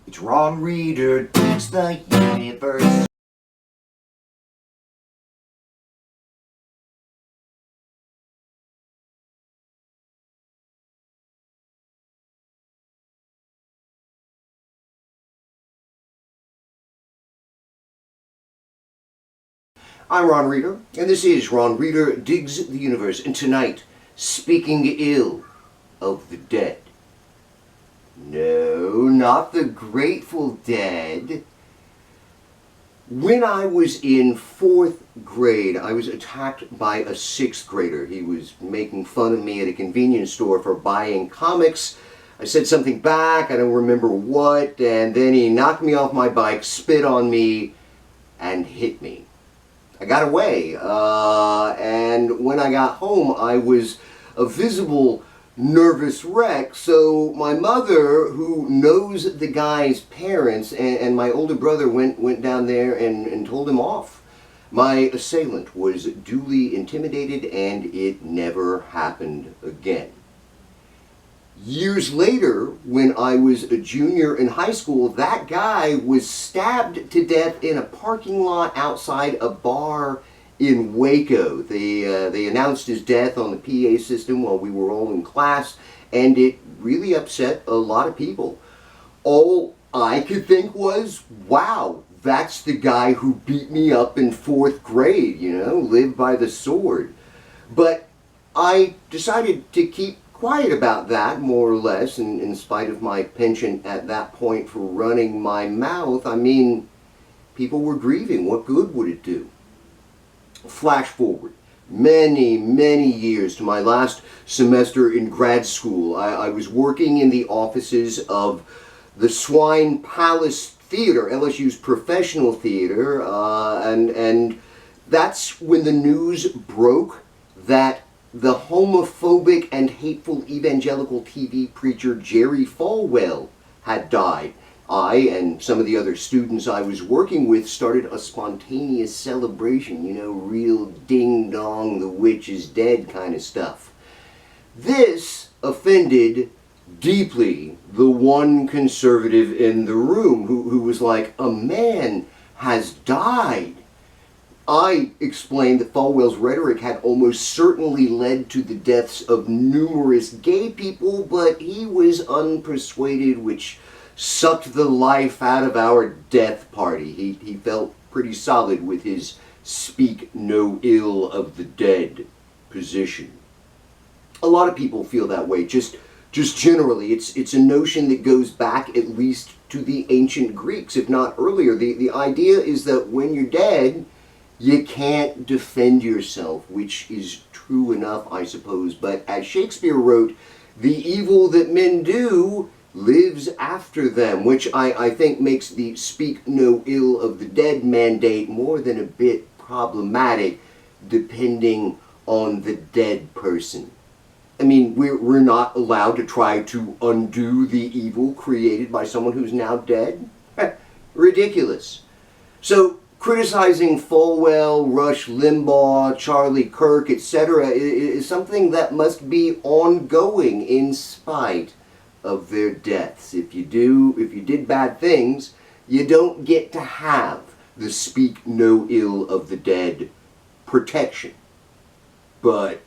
It's Ron Reader Digs the Universe. I'm Ron Reader, and this is Ron Reader Digs the Universe. And tonight, speaking ill of the dead. No, not the Grateful Dead. When I was in 4th grade, I was attacked by a 6th grader. He was making fun of me at a convenience store for buying comics. I said something back, I don't remember what, and then he knocked me off my bike, spit on me, and hit me. I got away, and when I got home, I was a visible nervous wreck. So my mother, who knows the guy's parents, and my older brother went down there and told him off. My assailant was duly intimidated, and it never happened again. Years later, when I was a junior in high school, that guy was stabbed to death in a parking lot outside a bar in Waco. They announced his death on the PA system while we were all in class, and it really upset a lot of people. All I could think was, wow, that's the guy who beat me up in 4th grade, lived by the sword. But I decided to keep quiet about that, more or less, in spite of my penchant at that point for running my mouth. I mean, people were grieving. What good would it do? Flash forward many, many years to my last semester in grad school. I was working in the offices of the Swine Palace Theater, LSU's professional theater, and that's when the news broke that the homophobic and hateful evangelical TV preacher Jerry Falwell had died. I and some of the other students I was working with started a spontaneous celebration, real ding-dong, the witch is dead kind of stuff. This offended deeply the one conservative in the room who was like, a man has died. I explained that Falwell's rhetoric had almost certainly led to the deaths of numerous gay people, but he was unpersuaded, which sucked the life out of our death party. He felt pretty solid with his speak no ill of the dead position. A lot of people feel that way, just generally. It's a notion that goes back at least to the ancient Greeks, if not earlier. The idea is that when you're dead, you can't defend yourself, which is true enough, I suppose. But as Shakespeare wrote, the evil that men do lives after them, which I think makes the speak no ill of the dead mandate more than a bit problematic, depending on the dead person. I mean, we're not allowed to try to undo the evil created by someone who's now dead? Ridiculous. So, criticizing Falwell, Rush Limbaugh, Charlie Kirk, etc. is something that must be ongoing in spite of their deaths. If you did bad things, you don't get to have the speak no ill of the dead protection. But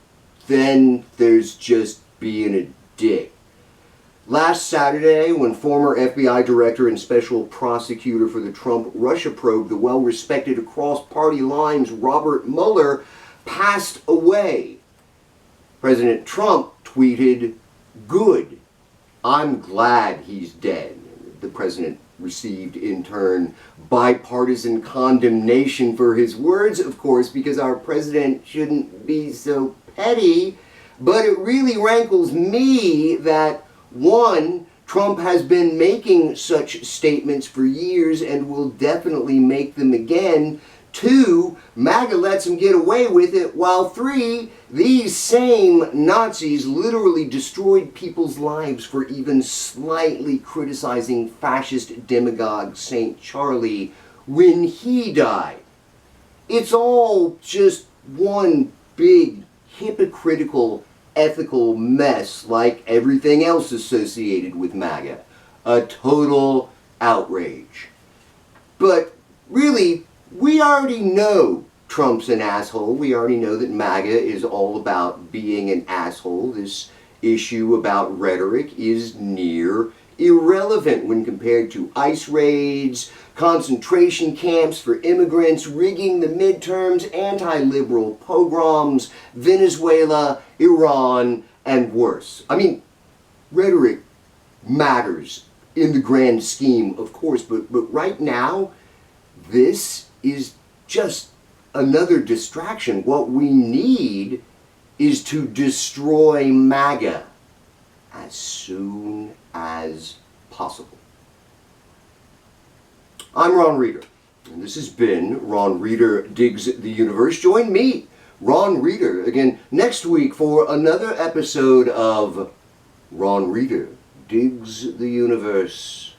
then there's just being a dick. Last Saturday, when former FBI director and special prosecutor for the Trump-Russia probe, the well-respected across party lines Robert Mueller, passed away, President Trump tweeted, "Good. I'm glad he's dead." The president received, in turn, bipartisan condemnation for his words, of course, because our president shouldn't be so petty. But it really rankles me that, one, Trump has been making such statements for years and will definitely make them again. 2, MAGA lets him get away with it, while 3, these same Nazis literally destroyed people's lives for even slightly criticizing fascist demagogue St. Charlie when he died. It's all just one big hypocritical ethical mess, like everything else associated with MAGA. A total outrage. But really, we already know Trump's an asshole. We already know that MAGA is all about being an asshole. This issue about rhetoric is near irrelevant when compared to ICE raids, concentration camps for immigrants, rigging the midterms, anti-liberal pogroms, Venezuela, Iran, and worse. I mean, rhetoric matters in the grand scheme, of course, but right now, this is just another distraction. What we need is to destroy MAGA as soon as possible. I'm Ron Reeder, and this has been Ron Reeder Digs the Universe. Join me, Ron Reeder, again next week for another episode of Ron Reeder Digs the Universe.